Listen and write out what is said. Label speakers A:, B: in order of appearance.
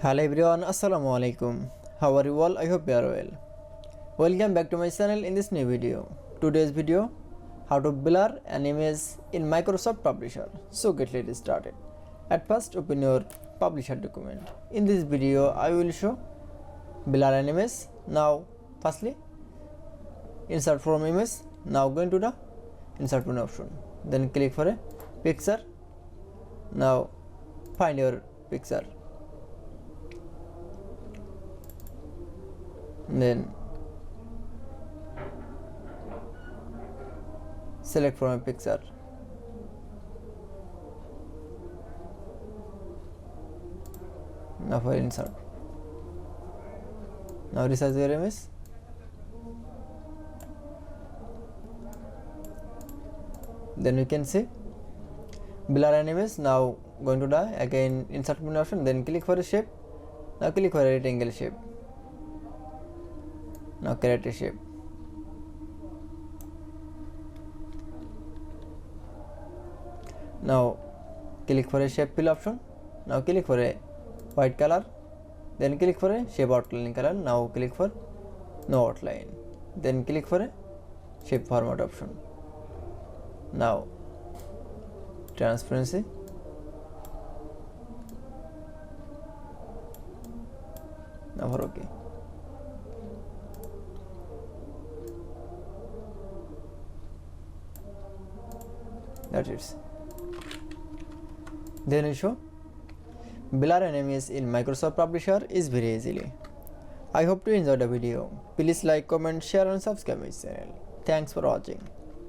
A: Hello everyone, Assalamu alaikum. How are you all? I hope you are well. Welcome back to my channel in this new video. Today's video, how to blur an image in Microsoft Publisher. So let's started. At first, open your Publisher document. In this video, I will show blur an image. Now, firstly, insert from image. Now going to the insert one option. Then click for a picture. Now find your picture. Then select from a picture. Now for insert. Now resize your image. Then you can see blur an image. Now going to the again insert menu option. Then click for a shape. Now click for a rectangle shape. Now create a shape. Now click for a shape fill option. Now click for a white color. Then click for a shape outline color. Now click for no outline. Then click for a shape format option. Now transparency. Now for OK. That's it. Then you show blur an image in Microsoft Publisher is very easily. I hope you enjoyed the video. Please like, comment, share and subscribe my channel. Thanks for watching.